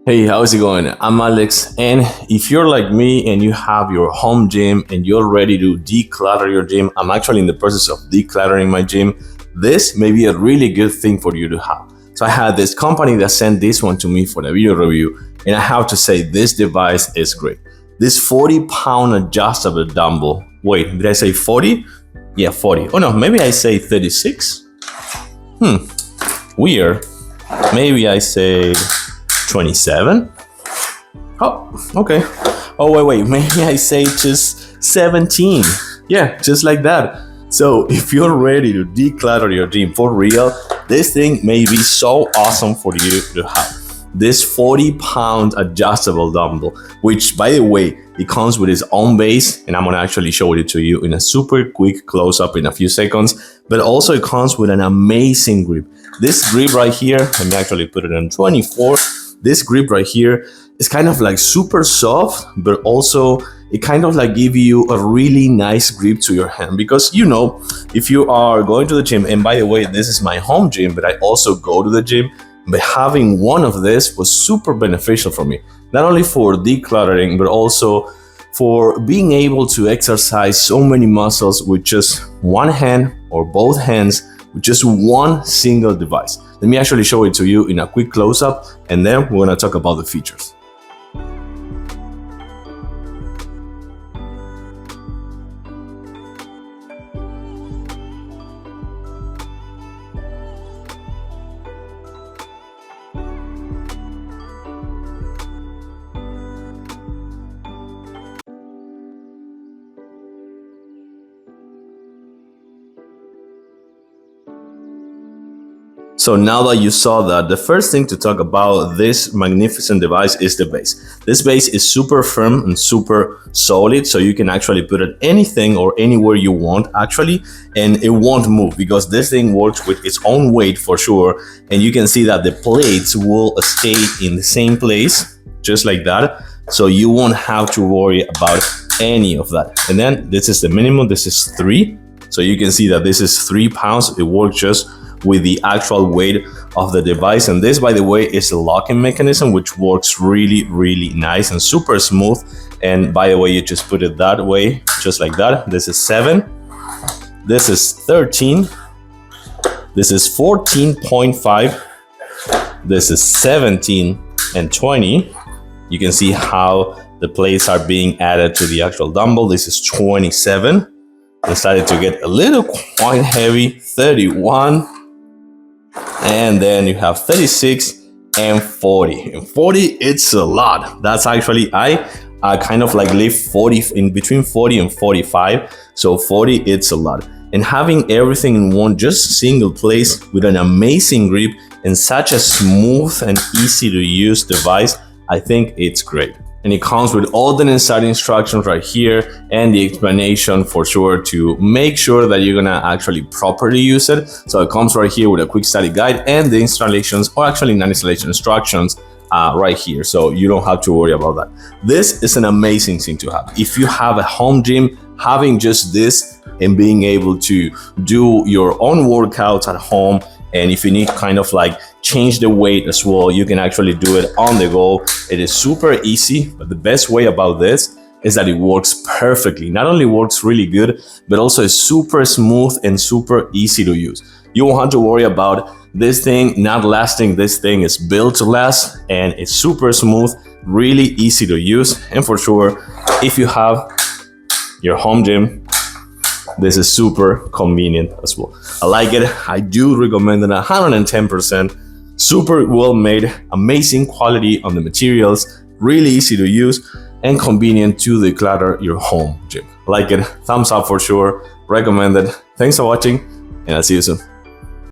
Hey, how's it going? I'm Alex, and if you're like me and you have your home gym and you're ready to declutter your gym, I'm actually in the process of decluttering my gym. This may be a really good thing for you to have. So I had this company that sent this one to me for the video review, and I have to say this device is great. This 40-pound adjustable dumbbell. Wait, did I say 40? Yeah, 40. Oh no, maybe I say 36? Weird. Maybe I say 27? Oh, okay. Oh, wait, maybe I say just 17. Yeah, just like that. So if you're ready to declutter your gym for real, this thing may be so awesome for you to have. This 40-pound adjustable dumbbell, which by the way, it comes with its own base, and I'm gonna actually show it to you in a super quick close-up in a few seconds, but also it comes with an amazing grip. This grip right here, let me actually put it on 24. This grip right here is kind of like super soft, but also it kind of like give you a really nice grip to your hand, because you know, if you are going to the gym, and by the way, this is my home gym, but I also go to the gym, but having one of this was super beneficial for me, not only for decluttering, but also for being able to exercise so many muscles with just one hand or both hands with just one single device. Let me actually show it to you in a quick close-up, and then we're gonna talk about the features. So now that you saw that, the first thing to talk about this magnificent device is the base. This base is super firm and super solid, so you can actually put it anything or anywhere you want actually, and it won't move because this thing works with its own weight for sure. And you can see that the plates will stay in the same place, just like that. So you won't have to worry about any of that. And then this is the minimum, this is 3. So you can see that this is 3 pounds. It works just with the actual weight of the device. And this, by the way, is a locking mechanism, which works really, really nice and super smooth. And by the way, you just put it that way, just like that. This is 7. This is 13. This is 14.5. This is 17 and 20. You can see how the plates are being added to the actual dumbbell. This is 27. It started to get a little quite heavy, 31. And then you have 36 and 40. And 40, it's a lot. That's actually, I kind of like live 40 in between 40 and 45. So 40, it's a lot. And having everything in one just single place with an amazing grip and such a smooth and easy to use device, I think it's great. And it comes with all the necessary instructions right here and the explanation for sure to make sure that you're gonna actually properly use it. So it comes right here with a quick study guide and the installations, or actually non-installation instructions right here. So you don't have to worry about that. This is an amazing thing to have. If you have a home gym, having just this and being able to do your own workouts at home, and if you need kind of like change the weight as well, you can actually do it on the go. It is super easy, but the best way about this is that it works perfectly. Not only works really good, but also is super smooth and super easy to use. You won't have to worry about this thing not lasting. This thing is built to last, and it's super smooth, really easy to use. And for sure, if you have your home gym, this is super convenient as well. I like it. I do recommend it 110%. Super well made, amazing quality on the materials, really easy to use, and convenient to declutter your home gym. I like it. Thumbs up for sure. Recommend it. Thanks for watching, and I'll see you soon.